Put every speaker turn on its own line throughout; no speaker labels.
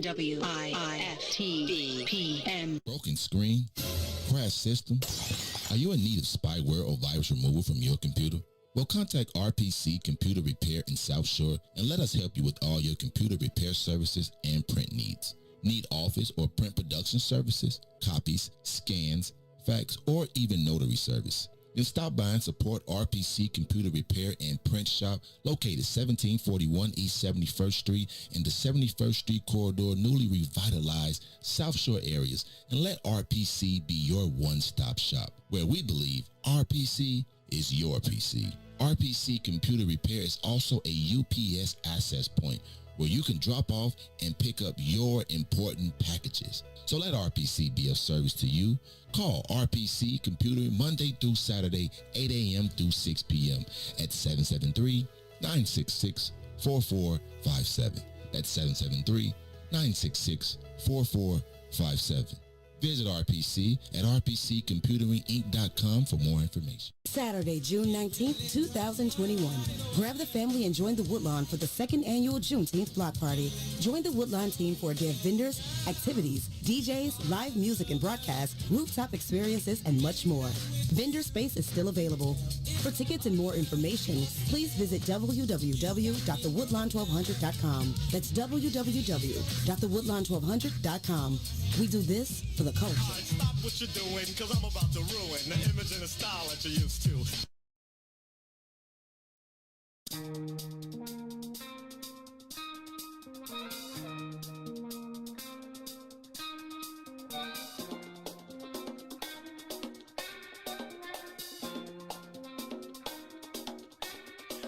WIFTBPM.
Broken screen? Crash system? Are you in need of spyware or virus removal from your computer? Well, contact RPC Computer Repair in South Shore and let us help you with all your computer repair services and print needs. Need office or print production services, copies, scans, fax, or even notary service? Then stop by and support RPC Computer Repair and Print Shop located 1741 East 71st Street in the 71st Street corridor, newly revitalized South Shore areas, and let RPC be your one-stop shop, where we believe RPC is your PC. RPC Computer Repair is also a UPS access point where you can drop off and pick up your important packages. So let RPC be of service to you. Call RPC Computer Monday through Saturday, 8 a.m. through 6 p.m. at 773-966-4457. That's 773-966-4457. Visit RPC at rpccomputeringinc.com for more information.
Saturday, June 19th, 2021. Grab the family and join the Woodlawn for the second annual Juneteenth Block Party. Join the Woodlawn team for a day of vendors, activities, DJs, live music and broadcasts, rooftop experiences, and much more. Vendor space is still available. For tickets and more information, please visit www.thewoodlawn1200.com. That's www.thewoodlawn1200.com. We do this for the culture.
Stop what you're doing, because I'm about to ruin the image and the style that you're used to.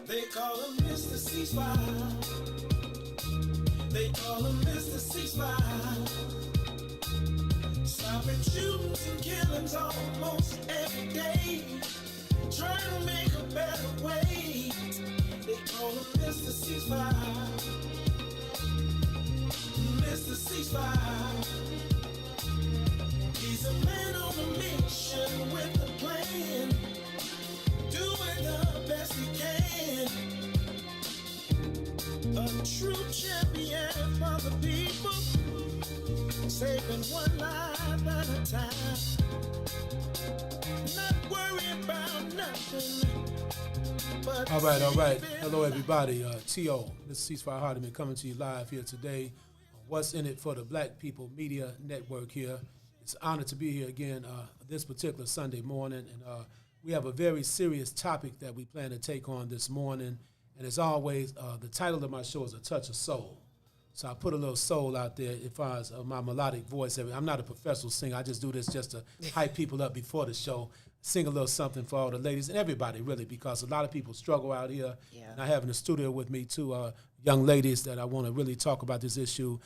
They call him Mr. Ceasefire. They call him Mr. Ceasefire. Stopping shootings and killings almost every day. Trying to make a better way. They call him Mr. Ceasefire. Mr. Ceasefire. He's a man on a mission with a plan. Doing the best he can. A true champion for the people. Saving one life at a time. Not worried about nothing.
All right. Hello, everybody. Tio, this is Ceasefire Hardiman coming to you live here today. What's in it for the Black People Media Network here. It's an honor to be here again this particular Sunday morning. And we have a very serious topic that we plan to take on this morning. And as always, the title of my show is A Touch of Soul. So I put a little soul out there as far as my melodic voice. I'm not a professional singer. I just do this just to hype people up before the show, sing a little something for all the ladies and everybody, really, because a lot of people struggle out here. Yeah. And I have in the studio with me two young ladies that I want to really talk about this issue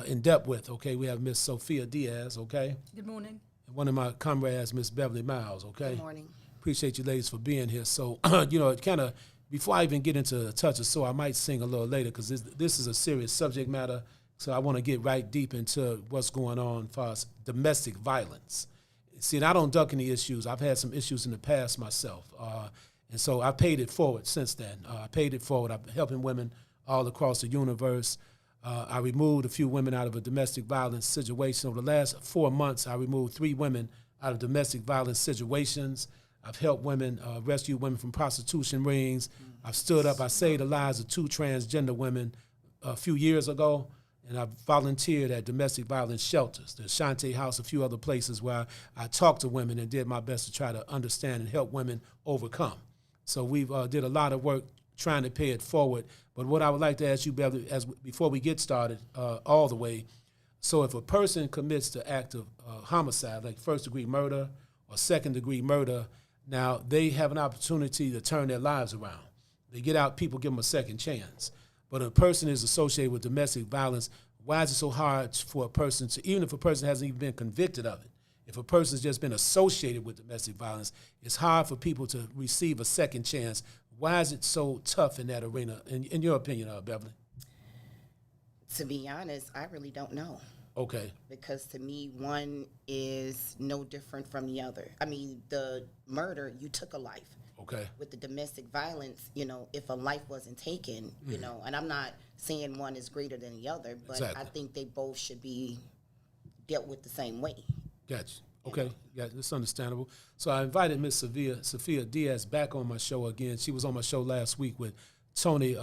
in depth with, okay? We have Miss Sophia Diaz, okay?
Good morning.
And one of my comrades, Miss Beverly Miles, okay?
Good morning.
Appreciate you ladies for being here. So, it kind of, before I even get into a touch of soul, I might sing a little later because this is a serious subject matter. So I want to get right deep into what's going on as far as domestic violence. See, and I don't duck any issues. I've had some issues in the past myself. And so I paid it forward since then. I paid it forward. I'm helping women all across the universe. I removed a few women out of a domestic violence situation. Over the last 4 months, I removed 3 women out of domestic violence situations. I've helped women, rescue women from prostitution rings. I've stood up, I saved the lives of 2 transgender women a few years ago, and I've volunteered at domestic violence shelters, the Ashante House, a few other places where I talked to women and did my best to try to understand and help women overcome. So we've did a lot of work trying to pay it forward. But what I would like to ask you, Beverly, before we get started all the way, so if a person commits the act of homicide, like first-degree murder or second-degree murder, now they have an opportunity to turn their lives around. They get out, people give them a second chance. But if a person is associated with domestic violence, why is it so hard for a person to, even if a person hasn't even been convicted of it, if a person's just been associated with domestic violence, it's hard for people to receive a second chance. Why is it so tough in that arena, in your opinion, Beverly?
To be honest, I really don't know.
Okay.
Because to me, one is no different from the other. I mean, the murder, you took a life.
Okay.
With the domestic violence, if a life wasn't taken, and I'm not saying one is greater than the other, but
Exactly.
I think they both should be dealt with the same way.
Gotcha. Okay, yeah, that's understandable. So I invited Miss Sophia Diaz back on my show again. She was on my show last week with Tony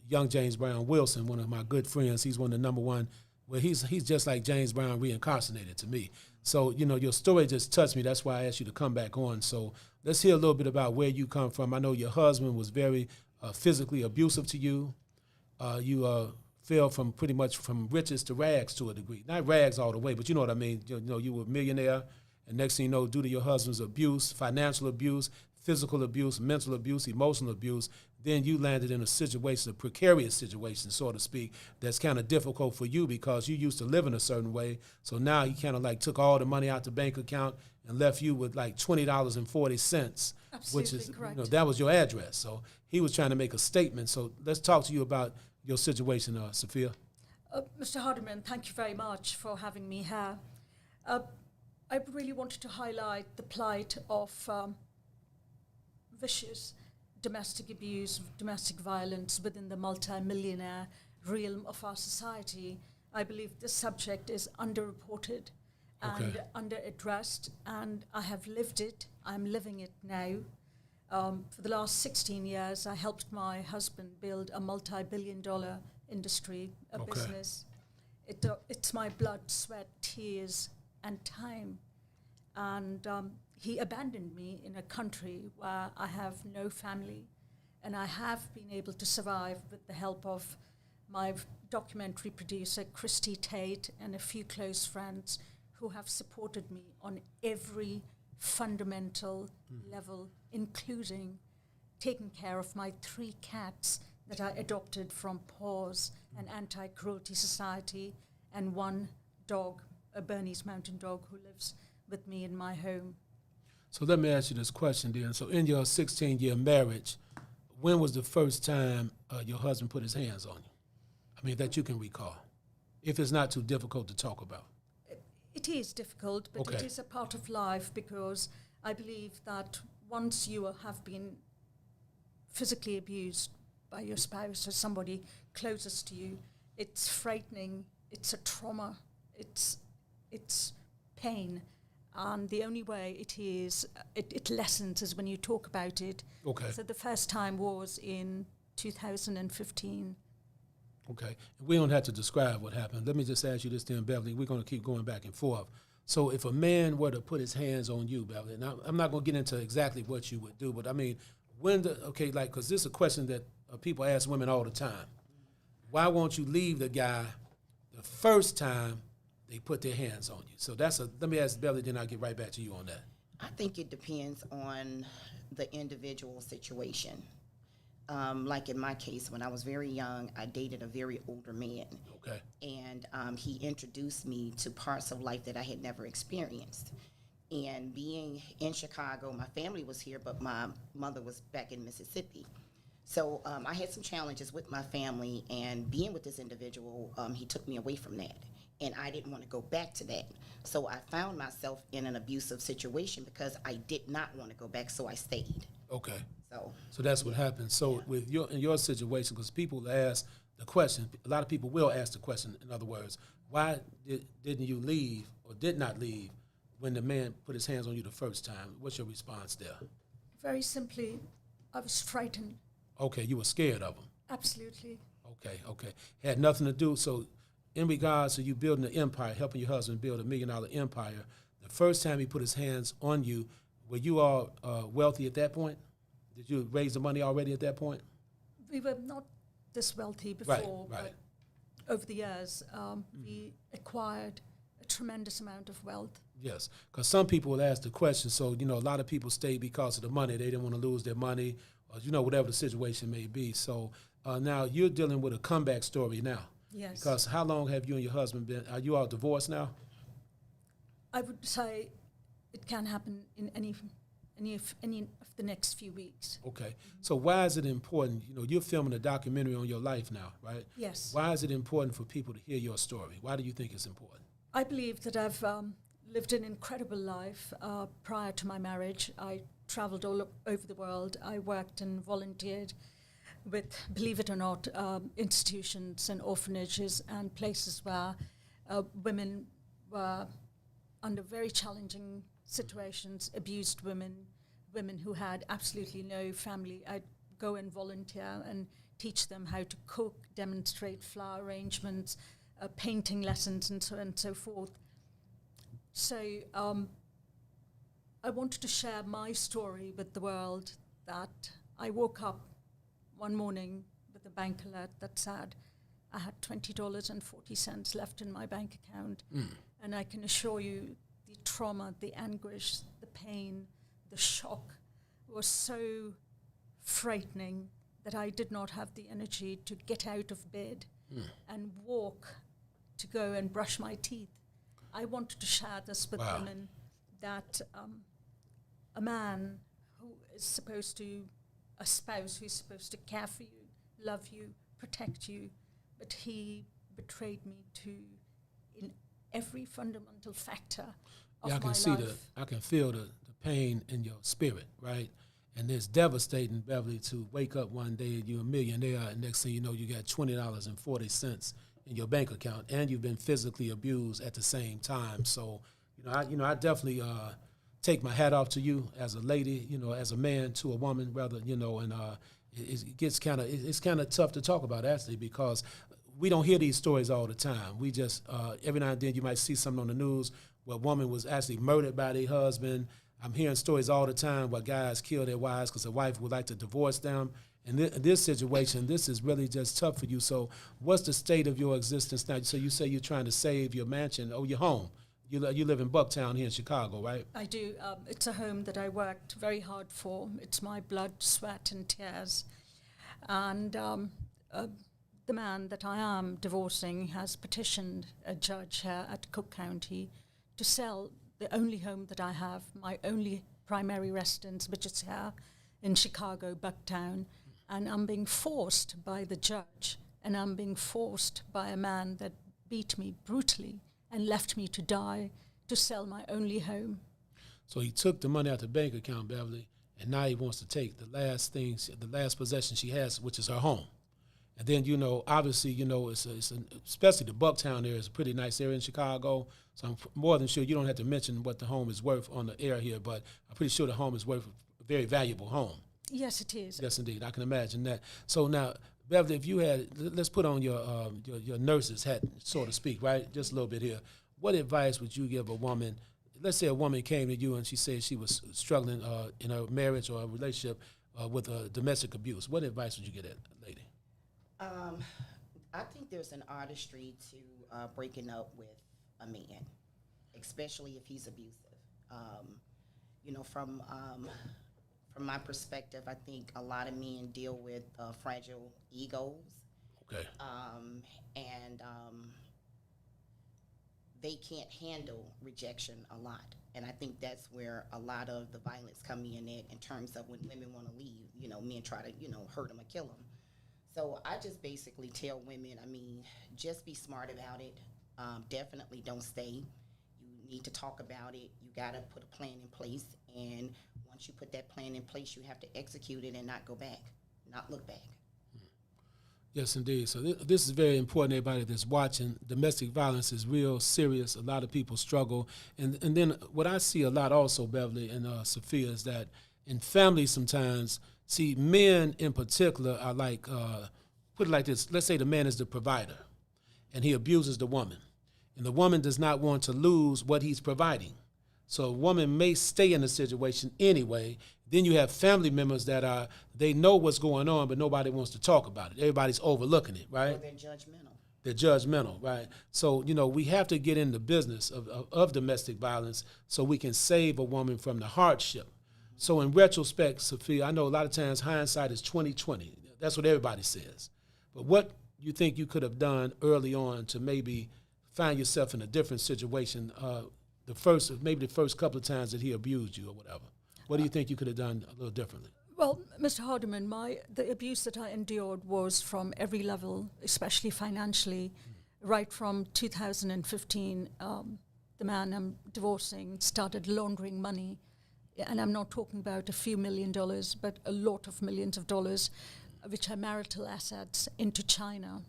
Young James Brown Wilson, one of my good friends. He's one of the number one. Well, he's just like James Brown reincarnated to me. So, your story just touched me. That's why I asked you to come back on. So let's hear a little bit about where you come from. I know your husband was very physically abusive to you. You fell from pretty much from riches to rags to a degree. Not rags all the way, but you know what I mean. You were a millionaire, and next thing you know, due to your husband's abuse, financial abuse, physical abuse, mental abuse, emotional abuse, then you landed in a situation, a precarious situation, so to speak, that's kind of difficult for you because you used to live in a certain way. So now he kind of like took all the money out the bank account and left you with like $20.40, which is,
correct.
That was your address. So he was trying to make a statement. So let's talk to you about your situation, Sophia.
Mr. Hardiman, thank you very much for having me here. I really wanted to highlight the plight of vicious domestic abuse, domestic violence within the multi-millionaire realm of our society. I believe this subject is underreported and underaddressed, and I have lived it. I'm living it now. For the last 16 years, I helped my husband build a multi-billion-dollar industry, a business. It's my blood, sweat, tears, and time. And he abandoned me in a country where I have no family, and I have been able to survive with the help of my documentary producer, Christy Tate, and a few close friends who have supported me on every fundamental level, including taking care of my 3 cats that I adopted from PAWS, an anti-cruelty society, and 1 dog, a Bernese mountain dog, who lives with me in my home.
So let me ask you this question then. So in your 16-year marriage, when was the first time your husband put his hands on you? I mean, that you can recall, if it's not too difficult to talk about.
It is difficult, but it is a part of life, because I believe that once you have been physically abused by your spouse or somebody closest to you, it's frightening, it's a trauma, it's pain. And the only way it lessens is when you talk about it.
Okay.
So the first time was in 2015.
Okay. We don't have to describe what happened. Let me just ask you this then, Beverly. We're going to keep going back and forth. So if a man were to put his hands on you, Beverly, and I'm not going to get into exactly what you would do, but I mean, because this is a question that people ask women all the time. Why won't you leave the guy the first time they put their hands on you? So let me ask Beverly, then I'll get right back to you on that.
I think it depends on the individual situation. Like in my case, when I was very young, I dated a very older man.
Okay.
And he introduced me to parts of life that I had never experienced. And being in Chicago, my family was here, but my mother was back in Mississippi. So I had some challenges with my family, and being with this individual, he took me away from that. And I didn't want to go back to that. So I found myself in an abusive situation because I did not want to go back, so I stayed.
Okay.
So
that's what happened. So in your situation, because people ask the question, a lot of people will ask the question, in other words, why didn't you leave or did not leave when the man put his hands on you the first time? What's your response there?
Very simply, I was frightened.
Okay, you were scared of him.
Absolutely.
Okay. Had nothing to do. So in regards to you building an empire, helping your husband build $1 million empire, the first time he put his hands on you, were you all wealthy at that point? Did you raise the money already at that point?
We were not this wealthy before,
right.
But over the years, we acquired a tremendous amount of wealth.
Yes, because some people will ask the question, so, a lot of people stay because of the money. They didn't want to lose their money, or, whatever the situation may be. So now you're dealing with a comeback story now.
Yes.
Because how long have you and your husband been, are you all divorced now?
I would say it can happen in any of the next few weeks.
Okay. So why is it important? You're filming a documentary on your life now, right?
Yes.
Why is it important for people to hear your story? Why do you think it's important?
I believe that I've lived an incredible life. Prior to my marriage, I traveled all over the world. I worked and volunteered with, believe it or not, institutions and orphanages and places where women were under very challenging situations, abused women, women who had absolutely no family. I'd go and volunteer and teach them how to cook, demonstrate flower arrangements, painting lessons, and so on and so forth. So I wanted to share my story with the world, that I woke up one morning with a bank alert that said I had $20.40 left in my bank account. And I can assure you the trauma, the anguish, the pain, the shock was so frightening that I did not have the energy to get out of bed and walk to go and brush my teeth. I wanted to share this with women, that a man who is supposed to, a spouse who's supposed to care for you, love you, protect you, but he betrayed me in every fundamental factor of my life.
I can feel the pain in your spirit, right? And it's devastating, Beverly, to wake up one day and you're a millionaire, and next thing you know, you got $20.40 in your bank account, and you've been physically abused at the same time. So, I definitely take my hat off to you as a lady, as a man to a woman, rather, and it gets it's kind of tough to talk about, actually, because we don't hear these stories all the time. We just, every now and then you might see something on the news where a woman was actually murdered by their husband. I'm hearing stories all the time where guys kill their wives because the wife would like to divorce them. And this situation, this is really just tough for you. So what's the state of your existence now? So you say you're trying to save your mansion, your home. You live in Bucktown here in Chicago, right?
I do. It's a home that I worked very hard for. It's my blood, sweat, and tears. And the man that I am divorcing has petitioned a judge here at Cook County to sell the only home that I have, my only primary residence, which is here in Chicago, Bucktown. And I'm being forced by the judge, and I'm being forced by a man that beat me brutally and left me to die, to sell my only home.
So he took the money out the bank account, Beverly, and now he wants to take the last possession she has, which is her home. And then, obviously, especially the Bucktown area is a pretty nice area in Chicago. So I'm more than sure you don't have to mention what the home is worth on the air here, but I'm pretty sure the home is worth a very valuable home.
Yes, it is.
Yes, indeed. I can imagine that. So now, Beverly, if you had, let's put on your nurse's hat, so to speak, right? Just a little bit here. What advice would you give a woman? Let's say a woman came to you and she said she was struggling in a marriage or a relationship with domestic abuse. What advice would you give that lady?
I think there's an artistry to breaking up with a man, especially if he's abusive. From my perspective, I think a lot of men deal with fragile egos.
Okay.
And they can't handle rejection a lot. And I think that's where a lot of the violence come in terms of when women want to leave, men try to, hurt them or kill them. So I just basically tell women, just be smart about it. Definitely don't stay. You need to talk about it. You got to put a plan in place. And once you put that plan in place, you have to execute it and not go back, not look back.
Yes, indeed. So this is very important, everybody that's watching. Domestic violence is real serious. A lot of people struggle. And then what I see a lot also, Beverly and Sophia, is that in families sometimes, see, men in particular are like, put it like this, let's say the man is the provider and he abuses the woman. And the woman does not want to lose what he's providing. So a woman may stay in the situation anyway. Then you have family members that they know what's going on, but nobody wants to talk about it. Everybody's overlooking it, right?
Or they're judgmental.
They're judgmental, right? So, we have to get in the business of domestic violence so we can save a woman from the hardship. So in retrospect, Sophia, I know a lot of times hindsight is 20/20. That's what everybody says. But what you think you could have done early on to maybe find yourself in a different situation the first couple of times that he abused you or whatever? What do you think you could have done a little differently?
Well, Mr. Hardiman, the abuse that I endured was from every level, especially financially, right from 2015. the man I'm divorcing started laundering money. And I'm not talking about a few $1 million, but a lot of millions of dollars, which are marital assets, into China.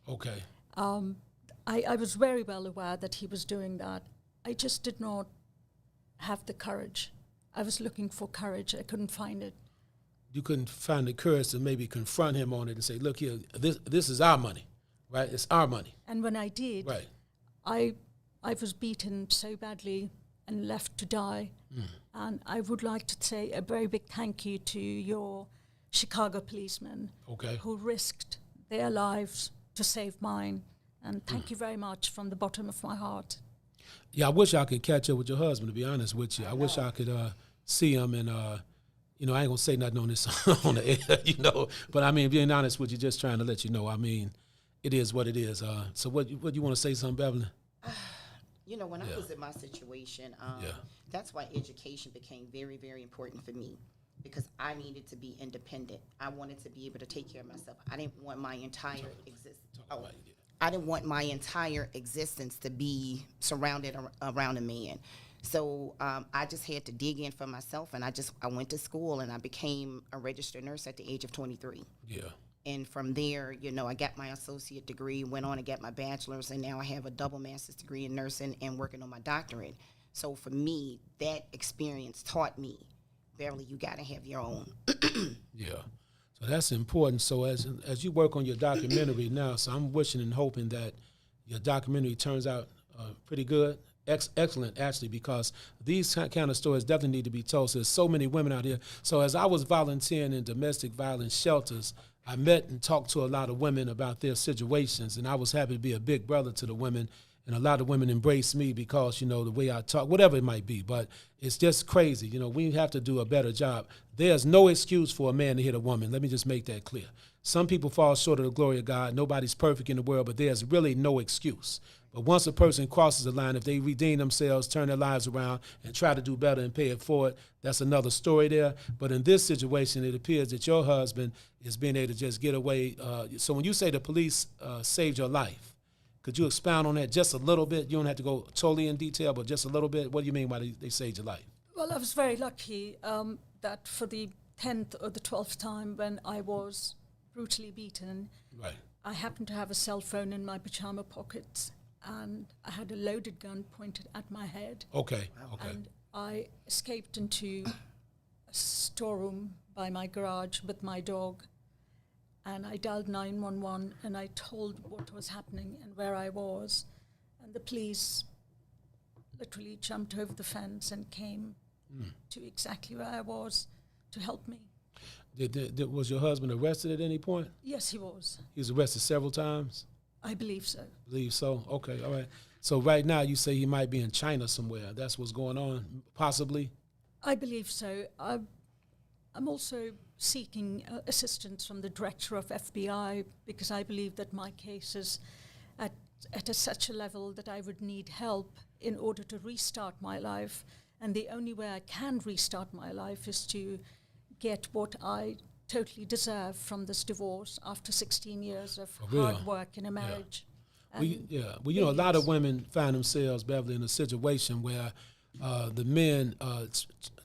Okay.
I was very well aware that he was doing that. I just did not have the courage. I was looking for courage. I couldn't find it.
You couldn't find the courage to maybe confront him on it and say, look here, this is our money, right? It's our money.
And when I did,
right.
I was beaten so badly and left to die. And I would like to say a very big thank you to your Chicago policemen who risked their lives to save mine. And thank you very much from the bottom of my heart.
Yeah, I wish I could catch up with your husband, to be honest with you. I wish I could see him and, I ain't going to say nothing on this on the air, But, I mean, being honest with you, just trying to let you know, I mean, it is what it is. So what you want to say something, Beverly?
When I was in my situation, that's why education became very, very important for me, because I needed to be independent. I wanted to be able to take care of myself. I didn't want my entire existence to be surrounded around a man. So I just had to dig in for myself, and I went to school, and I became a registered nurse at the age of 23.
Yeah.
And from there, I got my associate degree, went on to get my bachelor's, and now I have a double master's degree in nursing and working on my doctorate. So for me, that experience taught me, Beverly, you got to have your own.
Yeah. So that's important. So as you work on your documentary now, so I'm wishing and hoping that your documentary turns out pretty good. Excellent, actually, because these kind of stories definitely need to be told. So there's so many women out here. So as I was volunteering in domestic violence shelters, I met and talked to a lot of women about their situations, and I was happy to be a big brother to the women, and a lot of women embraced me because, the way I talk, whatever it might be, but it's just crazy. We have to do a better job. There's no excuse for a man to hit a woman. Let me just make that clear. Some people fall short of the glory of God. Nobody's perfect in the world, but there's really no excuse. But once a person crosses the line, if they redeem themselves, turn their lives around, and try to do better and pay it forward, that's another story there. But in this situation, it appears that your husband is being able to just get away. So when you say the police saved your life, could you expound on that just a little bit? You don't have to go totally in detail, but just a little bit. What do you mean by they saved your life?
Well, I was very lucky that for the 10th or the 12th time when I was brutally beaten,
right,
I happened to have a cell phone in my pajama pockets, and I had a loaded gun pointed at my head.
Okay.
And I escaped into a storeroom by my garage with my dog, and I dialed 911, and I told what was happening and where I was, and the police literally jumped over the fence and came to exactly where I was to help me.
Was your husband arrested at any point?
Yes, he was.
He was arrested several times?
I believe so.
Believe so? Okay, all right. So right now you say he might be in China somewhere. That's what's going on, possibly?
I believe so. I'm also seeking assistance from the director of FBI because I believe that my case is at such a level that I would need help in order to restart my life. And the only way I can restart my life is to get what I totally deserve from this divorce after 16 years of hard work in a marriage.
Yeah. Well, a lot of women find themselves, Beverly, in a situation where the men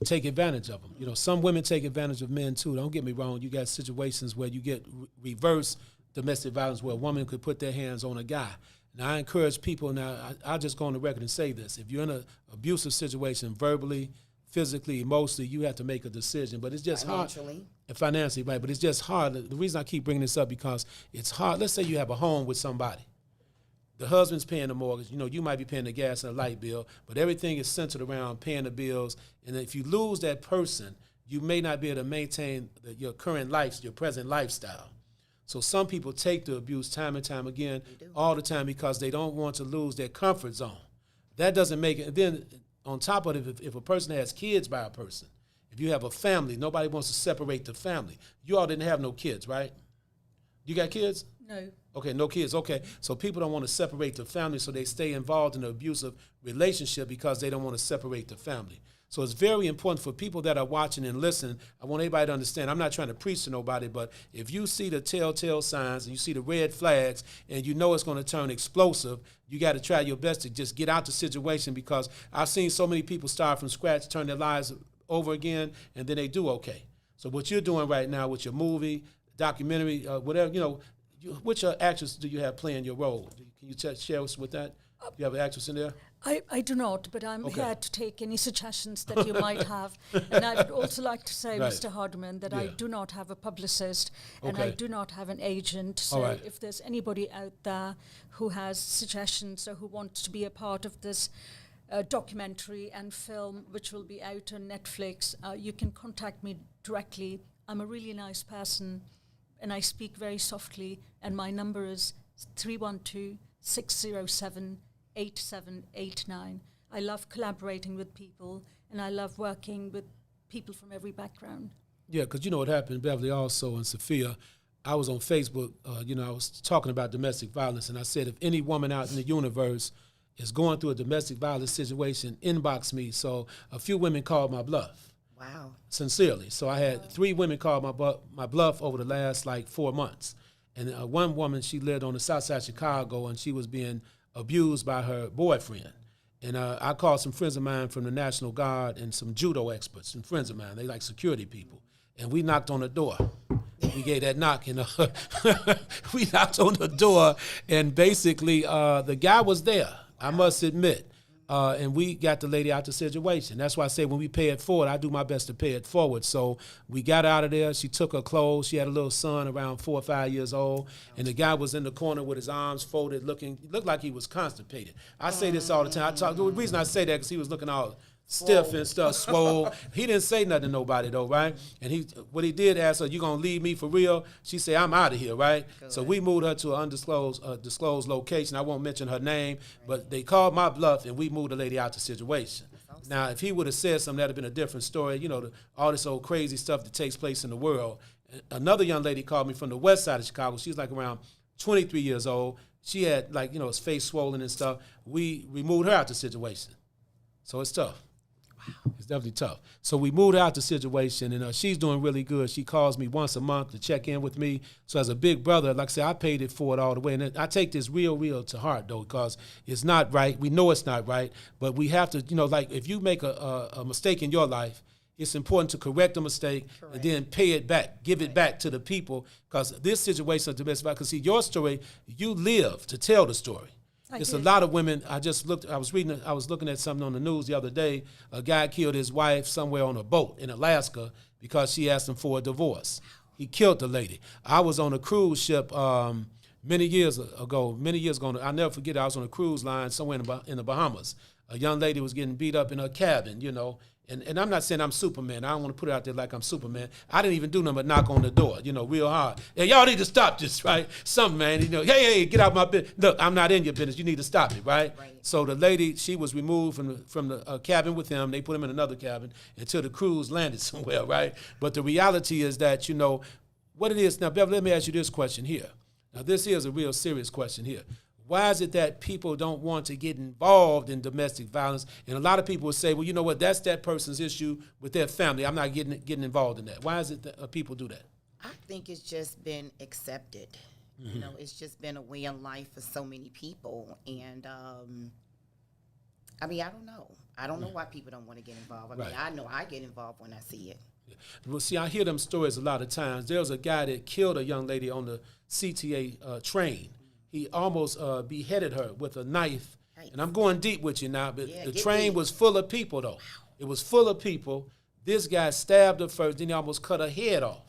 take advantage of them. Some women take advantage of men too. Don't get me wrong. You got situations where you get reverse domestic violence where a woman could put their hands on a guy. Now, I encourage people, I'll just go on the record and say this. If you're in an abusive situation, verbally, physically, emotionally, you have to make a decision. But it's just hard. Financially, right. But it's just hard. The reason I keep bringing this up because it's hard. Let's say you have a home with somebody. The husband's paying the mortgage. You might be paying the gas and the light bill, but everything is centered around paying the bills. And if you lose that person, you may not be able to maintain your current life, your present lifestyle. So some people take the abuse time and time again, all the time, because they don't want to lose their comfort zone. That doesn't make it. And then on top of it, if a person has kids by a person, if you have a family, nobody wants to separate the family. You all didn't have no kids, right? You got kids?
No.
Okay, no kids. Okay, so people don't want to separate the family, so they stay involved in an abusive relationship because they don't want to separate the family. So it's very important for people that are watching and listening. I want everybody to understand, I'm not trying to preach to nobody, but if you see the telltale signs and you see the red flags and you know it's going to turn explosive, you got to try your best to just get out the situation, because I've seen so many people start from scratch, turn their lives over again, and then they do okay. So what you're doing right now with your movie, documentary, whatever, which actress do you have playing your role? Can you share us with that? Do you have an actress in there?
I do not, but I'm here to take any suggestions that you might have. And I would also like to say, Mr. Hardiman, that I do not have a publicist and I do not have an agent. So if there's anybody out there who has suggestions or who wants to be a part of this documentary and film, which will be out on Netflix, you can contact me directly. I'm a really nice person and I speak very softly, and my number is 312-607-8789. I love collaborating with people, and I love working with people from every background.
Yeah, because you know what happened, Beverly, also, and Sophia. I was on Facebook, I was talking about domestic violence, and I said if any woman out in the universe is going through a domestic violence situation, inbox me. So a few women called my bluff.
Wow.
Sincerely. So I had 3 women call my bluff over the last 4 months. And one woman, she lived on the south side of Chicago, and she was being abused by her boyfriend. And I called some friends of mine from the National Guard and some judo experts, some friends of mine. They like security people. And we knocked on the door. We gave that knock, we knocked on the door, and basically the guy was there, I must admit. And we got the lady out the situation. That's why I say when we pay it forward, I do my best to pay it forward. So we got out of there. She took her clothes. She had a little son around 4 or 5 years old. And the guy was in the corner with his arms folded, looked like he was constipated. I say this all the time. The reason I say that because he was looking all stiff and stuff, swole. He didn't say nothing to nobody though, right? And what he did ask her, "You gonna leave me for real?" She said, "I'm out of here," right? Good. So we moved her to an disclosed location. I won't mention her name, but they called my bluff and we moved the lady out the situation. Awesome. Now, if he would have said something, that'd have been a different story. All this old crazy stuff that takes place in the world. Another young lady called me from the west side of Chicago. She's around 23 years old. She had his face swollen and stuff. We moved her out the situation. So it's tough. It's definitely tough. So we moved out the situation, and she's doing really good. She calls me once a month to check in with me. So as a big brother, like I said, I paid it forward all the way. And I take this real to heart, though, because it's not right. We know it's not right, but we have to, if you make a mistake in your life, it's important to correct the mistake and then pay it back, give it back to the people, because this situation of domestic violence, because see, your story, you live to tell the story. It's a lot of women. I was looking at something on the news the other day. A guy killed his wife somewhere on a boat in Alaska because she asked him for a divorce. He killed the lady. I was on a cruise ship many years ago. I'll never forget it. I was on a cruise line somewhere in the Bahamas. A young lady was getting beat up in her cabin, And I'm not saying I'm Superman. I don't want to put it out there like I'm Superman. I didn't even do nothing but knock on the door, real hard. Hey, y'all need to stop this, right? Something, man. Hey, get out my business. Look, I'm not in your business. You need to stop it, right? So the lady, she was removed from the cabin with him. They put him in another cabin until the cruise landed somewhere, right? But the reality is that, what it is. Now, Beverly, let me ask you this question here. Now, this is a real serious question here. Why is it that people don't want to get involved in domestic violence? And a lot of people will say, well, you know what, that's that person's issue with their family. I'm not getting involved in that. Why is it that people do that?
I think it's just been accepted. Mm-hmm. It's just been a way of life for so many people. And, I don't know. I don't know why people don't want to get involved. I know I get involved when I see it.
Yeah. Well, see, I hear them stories a lot of times. There was a guy that killed a young lady on the CTA train. He almost beheaded her with a knife. Right. And I'm going deep with you now, but the train was full of people, though. Wow. It was full of people. This guy stabbed her first, then he almost cut her head off. Wow.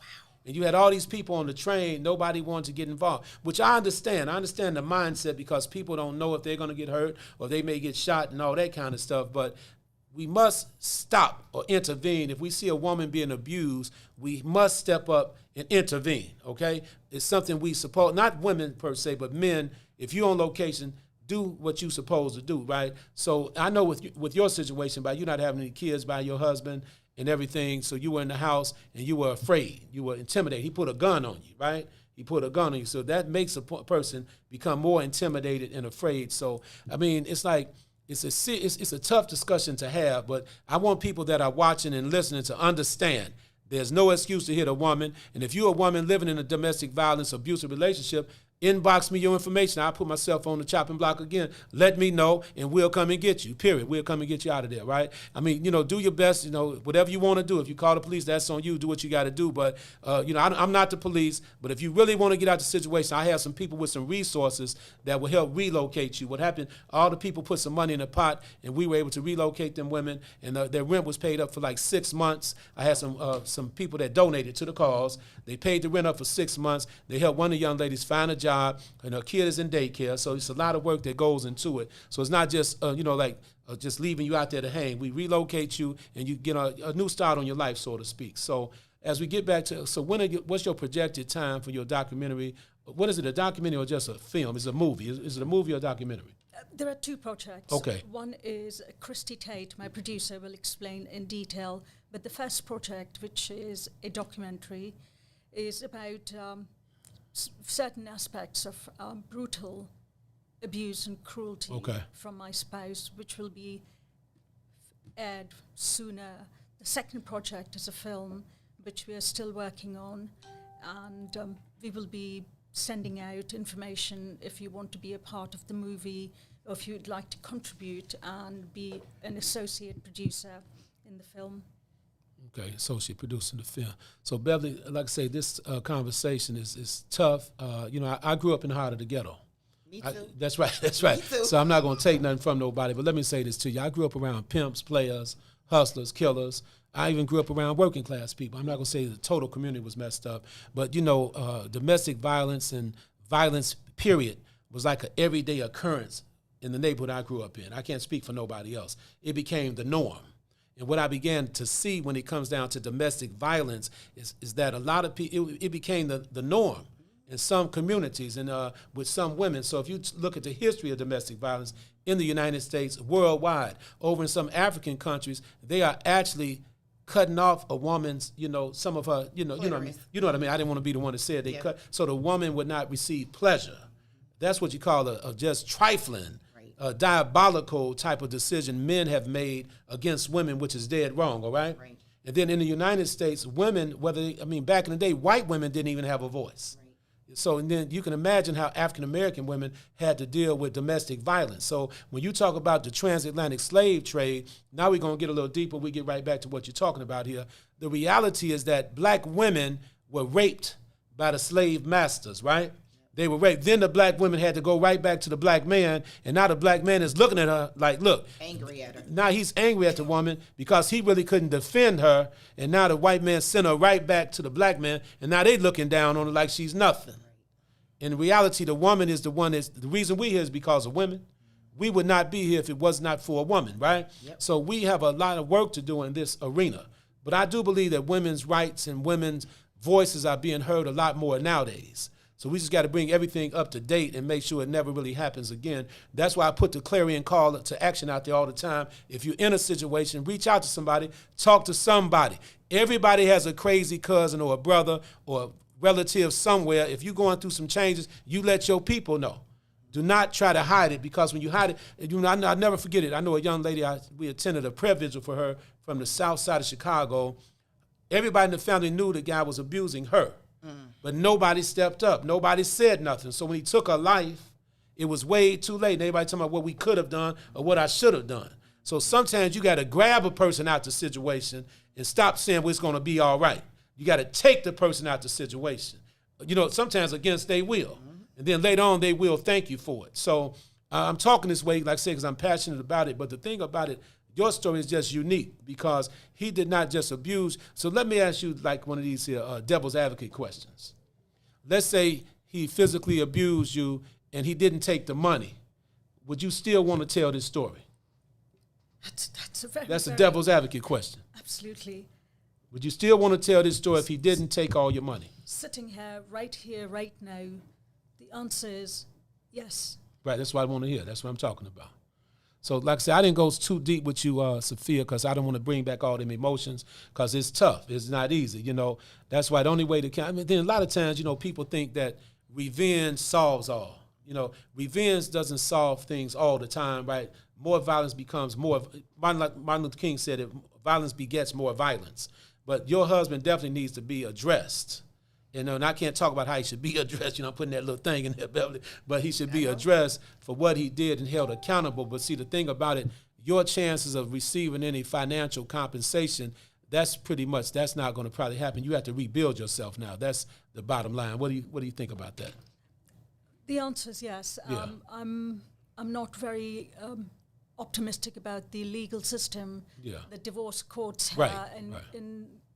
And you had all these people on the train. Nobody wanted to get involved, which I understand. I understand the mindset because people don't know if they're going to get hurt or they may get shot and all that kind of stuff. But we must stop or intervene. If we see a woman being abused, we must step up and intervene, okay? It's something we suppose, not women per se, but men, if you're on location, do what you're supposed to do, right? So I know with your situation, by you not having any kids, by your husband and everything, so you were in the house and you were afraid. You were intimidated. He put a gun on you, right? He put a gun on you. So that makes a person become more intimidated and afraid. So, it's like, it's a tough discussion to have, but I want people that are watching and listening to understand there's no excuse to hit a woman. And if you're a woman living in a domestic violence, abusive relationship, inbox me your information. I'll put myself on the chopping block again. Let me know, and we'll come and get you, period. We'll come and get you out of there, right? I mean, do your best, whatever you want to do. If you call the police, that's on you. Do what you got to do. But, I'm not the police. But if you really want to get out the situation, I have some people with some resources that will help relocate you. What happened, all the people put some money in a pot, and we were able to relocate them women, and their rent was paid up for like 6 months. I had some people that donated to the cause. They paid the rent up for 6 months. They helped one of the young ladies find a job, and her kid is in daycare, so it's a lot of work that goes into it. So it's not just just leaving you out there to hang. We relocate you, and you get a new start on your life, so to speak. So as we get back to, what's your projected time for your documentary? What is it, a documentary or just a film? Is it a movie? Is it a movie or a documentary?
There are 2 projects.
Okay.
One is Christy Tate, my producer, will explain in detail. But the first project, which is a documentary, is about certain aspects of brutal abuse and cruelty from my spouse, which will be aired sooner. The second project is a film, which we are still working on, and we will be sending out information if you want to be a part of the movie, or if you'd like to contribute and be an associate producer in the film.
Okay, associate producer in the film. So Beverly, like I say, this conversation is tough. I grew up in the heart of the ghetto.
Me too.
That's right. Me
too.
So I'm not going to take nothing from nobody, but let me say this to you. I grew up around pimps, players, hustlers, killers. I even grew up around working class people. I'm not going to say the total community was messed up, but domestic violence and violence, period, was like an everyday occurrence in the neighborhood I grew up in. I can't speak for nobody else. It became the norm. And what I began to see when it comes down to domestic violence is that a lot of people, it became the norm in some communities and with some women. So if you look at the history of domestic violence in the United States, worldwide, over in some African countries, they are actually cutting off a woman's, some of her, you know what I mean? I didn't want to be the one to say it. They cut, so the woman would not receive pleasure. That's what you call a just trifling, diabolical type of decision men have made against women, which is dead wrong, all right?
Right.
And then in the United States, women, back in the day, white women didn't even have a voice. Right. So and then you can imagine how African-American women had to deal with domestic violence. So when you talk about the transatlantic slave trade, now we're going to get a little deeper. We get right back to what you're talking about here. The reality is that black women were raped by the slave masters, right? They were raped. Then the black women had to go right back to the black man, and now the black man is looking at her like, look.
Angry at her.
Now he's angry at the woman because he really couldn't defend her, and now the white man sent her right back to the black man, and now they looking down on her like she's nothing. In reality, the woman is the one the reason we're here is because of women. We would not be here if it was not for a woman, right? Yep. So we have a lot of work to do in this arena. But I do believe that women's rights and women's voices are being heard a lot more nowadays. So we just got to bring everything up to date and make sure it never really happens again. That's why I put the clarion call to action out there all the time. If you're in a situation, reach out to somebody, talk to somebody. Everybody has a crazy cousin or a brother or a relative somewhere. If you're going through some changes, you let your people know. Do not try to hide it, because when you hide it, I'll never forget it. I know a young lady, we attended a prayer vigil for her from the south side of Chicago. Everybody in the family knew the guy was abusing her. But nobody stepped up. Nobody said nothing. So when he took her life, it was way too late. And everybody talking about what we could have done or what I should have done. So sometimes you got to grab a person out the situation and stop saying, well, it's going to be all right. You got to take the person out the situation. Sometimes against their will. And then later on, they will thank you for it. So I'm talking this way, like I said, because I'm passionate about it. But the thing about it, your story is just unique because he did not just abuse. So let me ask you like one of these here devil's advocate questions. Let's say he physically abused you and he didn't take the money. Would you still want to tell this story? That's a devil's advocate question.
Absolutely.
Would you still want to tell this story if he didn't take all your money?
Sitting here, right now, the answer is yes.
Right, that's what I want to hear. That's what I'm talking about. So like I said, I didn't go too deep with you, Sophia, because I don't want to bring back all them emotions, because it's tough. It's not easy, That's why the only way to then a lot of times, people think that revenge solves all. Revenge doesn't solve things all the time, right? more violence becomes more. Martin Luther King said it, violence begets more violence. But your husband definitely needs to be addressed. And I can't talk about how he should be addressed. I'm putting that little thing in there, Beverly. But he should be addressed for what he did and held accountable. But see, the thing about it, your chances of receiving any financial compensation, that's not going to probably happen. You have to rebuild yourself now. That's the bottom line. What do you think about that?
The answer is yes.
Yeah.
I'm not very optimistic about the legal system.
Yeah.
The divorce courts
Right,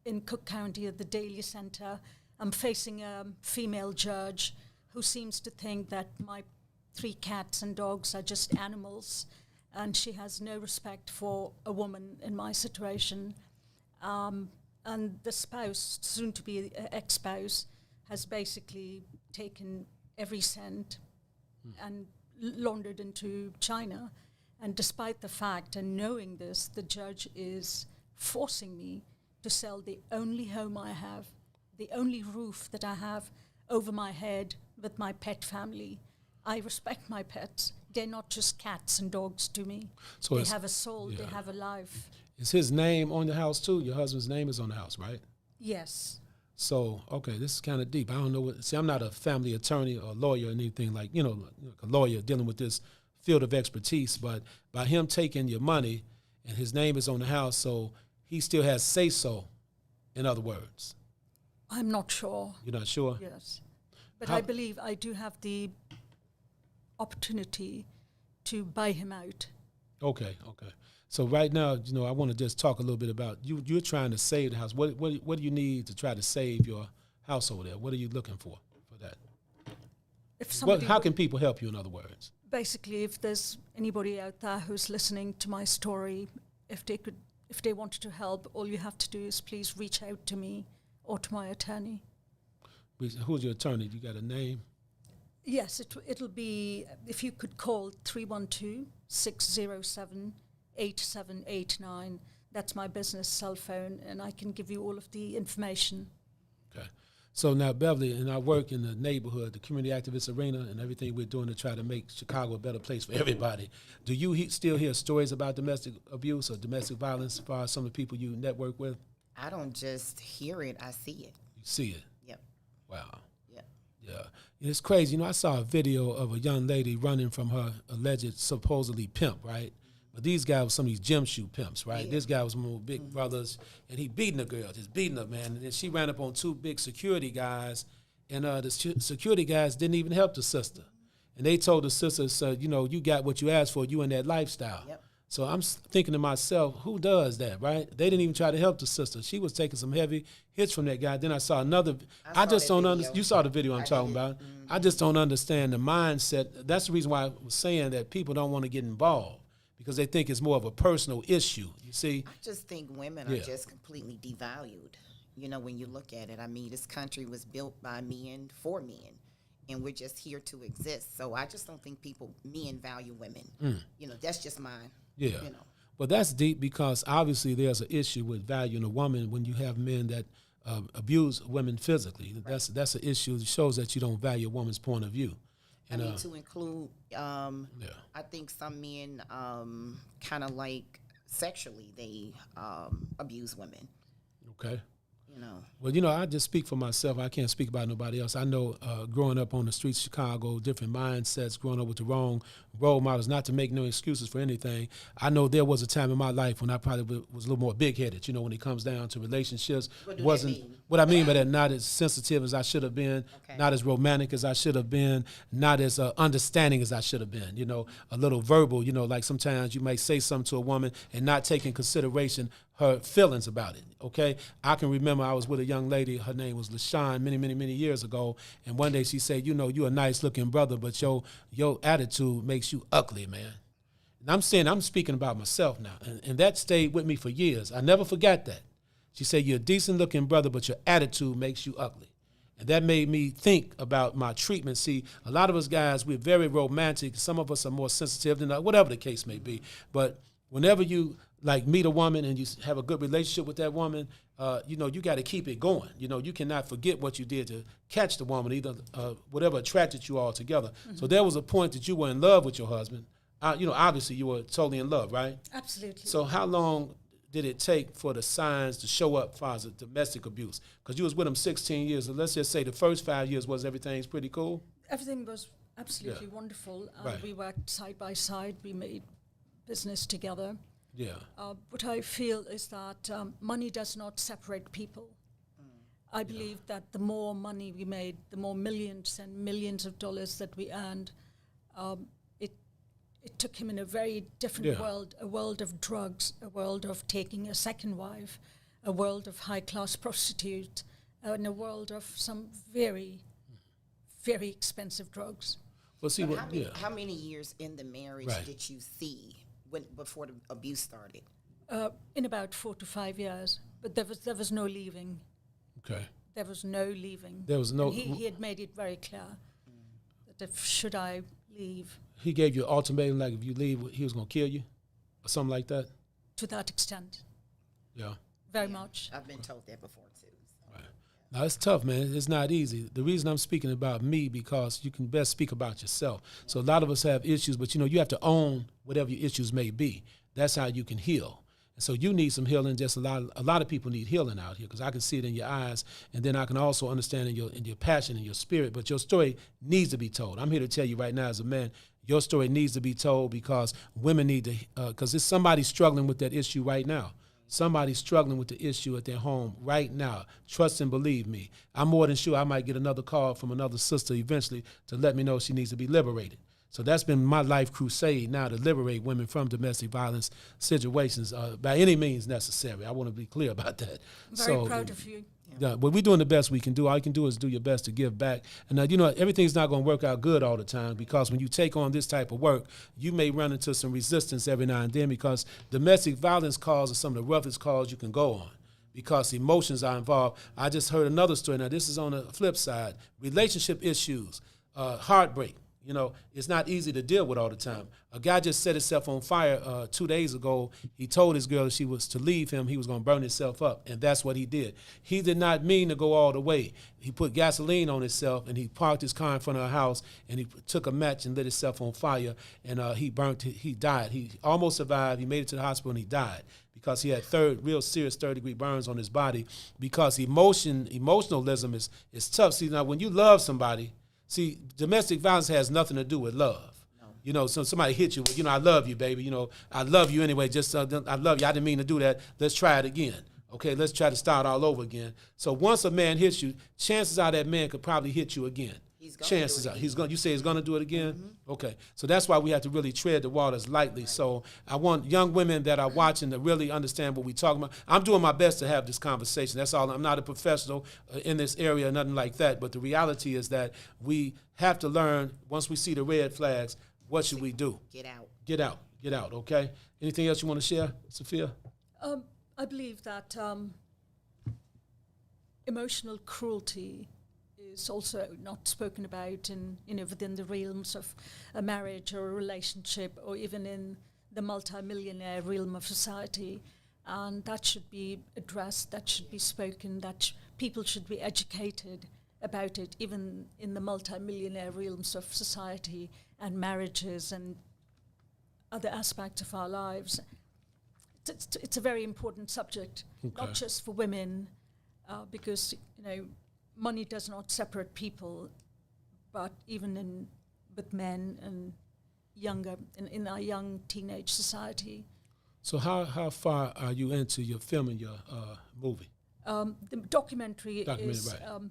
in Cook County at the Daly Center. I'm facing a female judge who seems to think that my 3 cats and dogs are just animals, and she has no respect for a woman in my situation. And the spouse, soon to be ex-spouse, has basically taken every cent and laundered into China. And despite the fact and knowing this, the judge is forcing me to sell the only home I have, the only roof that I have over my head with my pet family. I respect my pets. They're not just cats and dogs to me. So they have a soul, they have a life.
Is his name on the house too? Your husband's name is on the house, right?
Yes.
So, okay, this is kind of deep. I don't know see, I'm not a family attorney or lawyer or anything like a lawyer dealing with this field of expertise, but by him taking your money and his name is on the house, so he still has say-so, in other words.
I'm not sure.
You're not sure?
Yes. But I believe I do have the opportunity to buy him out.
Okay. So right now, I want to just talk a little bit about you're trying to save the house. What do you need to try to save your house over there? What are you looking for that? How can people help you, in other words?
Basically, if there's anybody out there who's listening to my story, if they wanted to help, all you have to do is please reach out to me or to my attorney.
Who's your attorney? You got a name?
Yes, it'll be, if you could call 312-607-8789. That's my business cell phone, and I can give you all of the information.
Okay. So now, Beverly, and I work in the neighborhood, the community activist arena, and everything we're doing to try to make Chicago a better place for everybody. Do you still hear stories about domestic abuse or domestic violence as far as some of the people you network with?
I don't just hear it, I see it.
You see it?
Yep.
Wow.
Yep.
Yeah. And it's crazy. I saw a video of a young lady running from her alleged supposedly pimp, right? But these guys were some of these gym shoe pimps, right? Yeah. This guy was one of big brothers, and he beating a girl, just beating her, man. And then she ran up on 2 big security guys, and the security guys didn't even help the sister. And they told the sister, you got what you asked for, you in that lifestyle. Yep. So I'm thinking to myself, who does that, right? They didn't even try to help the sister. She was taking some heavy hits from that guy. Then I saw another. I just don't understand. You saw the video I'm talking about. Mm-hmm. I just don't understand the mindset. That's the reason why I was saying that people don't want to get involved, because they think it's more of a personal issue, you see?
I just think women are just completely devalued, when you look at it. I mean, this country was built by men for men, and we're just here to exist. So I just don't think men value women. That's just mine.
Yeah. Well, that's deep, because obviously there's an issue with valuing a woman when you have men that abuse women physically. Right. That's an issue that shows that you don't value a woman's point of view. And,
I need to include, I think some men kind of like sexually, they abuse women.
Okay. Well, I just speak for myself. I can't speak about nobody else. I know growing up on the streets of Chicago, different mindsets, growing up with the wrong role models, not to make no excuses for anything. I know there was a time in my life when I probably was a little more big-headed, when it comes down to relationships. What I mean by that, not as sensitive as I should have been, not as romantic as I should have been, not as understanding as I should have been, a little verbal, like sometimes you might say something to a woman and not take in consideration her feelings about it, okay? I can remember I was with a young lady, her name was LaShawn, many, many, many years ago, and one day she said, you're a nice-looking brother, but your attitude makes you ugly, man. And I'm speaking about myself now, and that stayed with me for years. I never forgot that. She said, you're a decent-looking brother, but your attitude makes you ugly. And that made me think about my treatment. See, a lot of us guys, we're very romantic. Some of us are more sensitive than whatever the case may be. But whenever you meet a woman and you have a good relationship with that woman, you got to keep it going. You cannot forget what you did to catch the woman, either whatever attracted you all together. Mm-hmm. So there was a point that you were in love with your husband. obviously you were totally in love, right?
Absolutely.
So how long did it take for the signs to show up for the domestic abuse? Because you was with him 16 years. So let's just say the first 5 years was everything's pretty cool?
Everything was absolutely wonderful.
Right.
We worked side by side. We made business together.
Yeah.
What I feel is that money does not separate people. I believe that the more money we made, the more millions and millions of dollars that we earned, it took him in a very different world, a world of drugs, a world of taking a second wife, a world of high-class prostitutes, and a world of some very, very expensive drugs.
Well, see,
How many years in the marriage did you see before the abuse started?
In about 4 to 5 years, but there was no leaving.
Okay.
There was no leaving.
There was no.
And he had made it very clear that should I leave.
He gave you an ultimatum, like if you leave, he was going to kill you, or something like that.
To that extent.
Yeah.
Very much.
I've been told that before too. So.
Right. Now it's tough, man. It's not easy. The reason I'm speaking about me because you can best speak about yourself. So a lot of us have issues, but you have to own whatever your issues may be. That's how you can heal. And so you need some healing. Just a lot of people need healing out here because I can see it in your eyes, and then I can also understand in your passion and your spirit. But your story needs to be told. I'm here to tell you right now, as a man, your story needs to be told because women need to. Because there's somebody struggling with that issue right now. Somebody's struggling with the issue at their home right now. Trust and believe me. I'm more than sure I might get another call from another sister eventually to let me know she needs to be liberated. So that's been my life crusade now, to liberate women from domestic violence situations by any means necessary. I want to be clear about that.
Very proud of you.
Yeah, but we're doing the best we can do. All you can do is do your best to give back. And everything's not going to work out good all the time because when you take on this type of work, you may run into some resistance every now and then because domestic violence calls are some of the roughest calls you can go on because emotions are involved. I just heard another story. Now, this is on the flip side. Relationship issues, heartbreak. It's not easy to deal with all the time. A guy just set himself on fire 2 days ago. He told his girl if she was to leave him, he was going to burn himself up, and that's what he did. He did not mean to go all the way. He put gasoline on himself, and he parked his car in front of her house, and he took a match and lit himself on fire, and he died. He almost survived. He made it to the hospital, and he died because he had real serious third-degree burns on his body because emotionalism is tough. See, now when you love somebody, domestic violence has nothing to do with love. No. So somebody hit you with, I love you, baby. I love you anyway. Just, I love you. I didn't mean to do that. Let's try it again. Okay, let's try to start all over again. So once a man hits you, chances are that man could probably hit you again. Chances are. You say he's going to do it again? Mm-hmm. Okay. So that's why we have to really tread the waters lightly. Right. So I want young women that are watching to really understand what we're talking about. I'm doing my best to have this conversation. That's all. I'm not a professional in this area, nothing like that. But the reality is that we have to learn, once we see the red flags, what should we do? Get out, okay? Anything else you want to share, Sophia?
I believe that emotional cruelty is also not spoken about within the realms of a marriage or a relationship or even in the multi-millionaire realm of society. And that should be addressed, that should be spoken, people should be educated about it, even in the multi-millionaire realms of society and marriages and other aspects of our lives. It's a very important subject, not just for women, because, money does not separate people, but even with men and younger, in our young teenage society.
So how far are you into your filming your movie?
The documentary is right.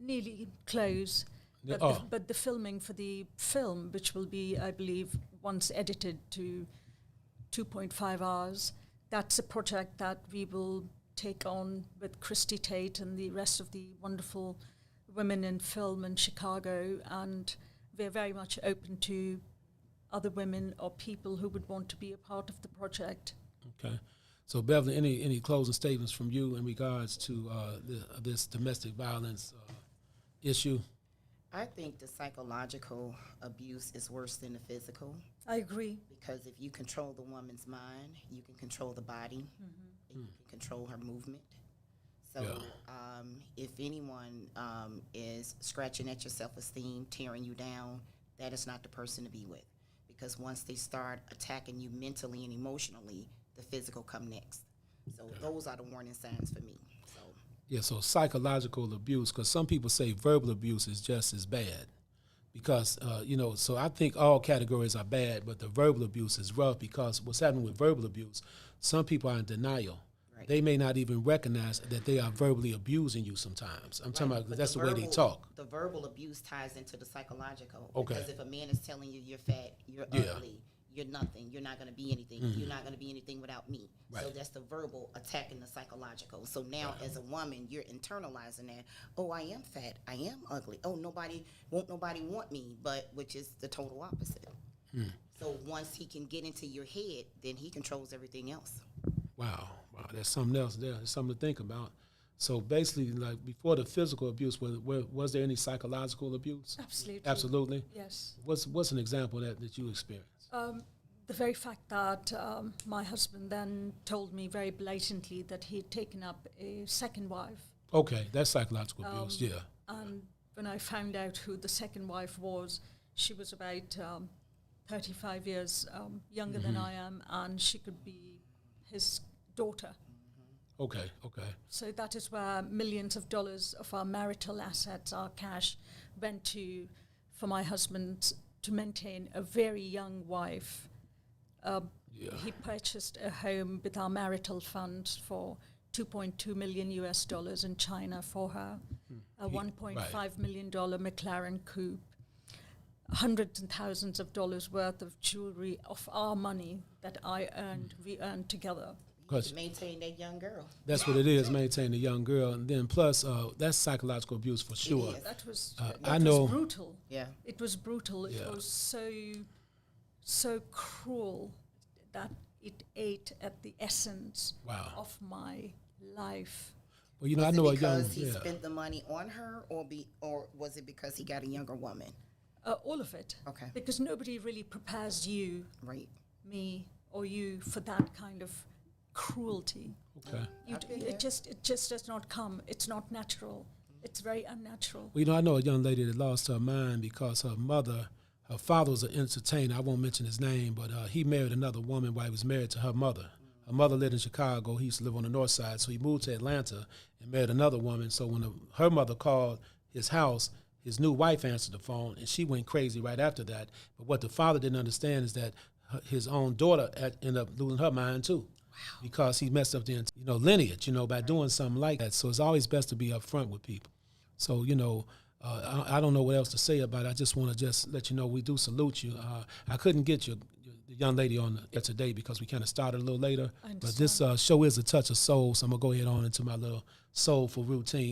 Nearly close, but the filming for the film, which will be, I believe, once edited to 2.5 hours, that's a project that we will take on with Christy Tate and the rest of the wonderful women in film in Chicago, and we're very much open to other women or people who would want to be a part of the project.
Okay. So, Beverl, any closing statements from you in regards to this domestic violence issue?
I think the psychological abuse is worse than the physical.
I agree.
Because if you control the woman's mind, you can control the body, and you can control her movement. So if anyone is scratching at your self-esteem, tearing you down, that is not the person to be with. because once they start attacking you mentally and emotionally, the physical come next. So those are the warning signs for me. So
Yeah, so psychological abuse, because some people say verbal abuse is just as bad. Because, so I think all categories are bad, but the verbal abuse is rough because what's happening with verbal abuse, some people are in denial. Right. They may not even recognize that they are verbally abusing you sometimes. I'm talking about that's the way they talk.
The verbal abuse ties into the psychological.
Okay.
Because if a man is telling you you're fat, you're ugly, you're nothing, you're not going to be anything, you're not going to be anything without me. Right. So that's the verbal attacking the psychological. So now as a woman, you're internalizing that, oh, I am fat, I am ugly, oh, nobody want me, but which is the total opposite. So once he can get into your head, then he controls everything else.
Wow, there's something else there. There's something to think about. So basically, like before the physical abuse, was there any psychological abuse?
Absolutely.
Absolutely?
Yes.
What's an example of that you experienced?
The very fact that my husband then told me very blatantly that he had taken up a second wife.
Okay, that's psychological abuse, yeah.
And when I found out who the second wife was, she was about 35 years younger than I am, and she could be his daughter.
Okay.
So that is where millions of dollars of our marital assets, our cash, went to for my husband to maintain a very young wife. He purchased a home with our marital funds for $2.2 million in China for her, a $1.5 million McLaren coupe, hundreds and thousands of dollars worth of jewelry of our money that we earned together.
To maintain that young girl.
That's what it is, maintain a young girl. And then plus, that's psychological abuse for sure.
That was brutal.
Yeah.
It was brutal. It was so cruel that it ate at the essence of my life.
Well, I know a young...
Because he spent the money on her, or was it because he got a younger woman?
All of it.
Okay.
Because nobody really prepares you,
right, me,
or you for that kind of cruelty.
Okay.
It just does not come. It's not natural. It's very unnatural.
Well, I know a young lady that lost her mind because her father was an entertainer. I won't mention his name, but he married another woman while he was married to her mother. Her mother lived in Chicago. He used to live on the north side, so he moved to Atlanta and married another woman. So when her mother called his house, his new wife answered the phone, and she went crazy right after that. But what the father didn't understand is that his own daughter ended up losing her mind too. Wow. Because he messed up the lineage, by doing something like that. So it's always best to be upfront with people. So, I don't know what else to say about it. I just want to let you know we do salute you. I couldn't get the young lady on the today because we kind of started a little later. But this show is a touch of soul, so I'm going to go ahead on into my little soulful routine.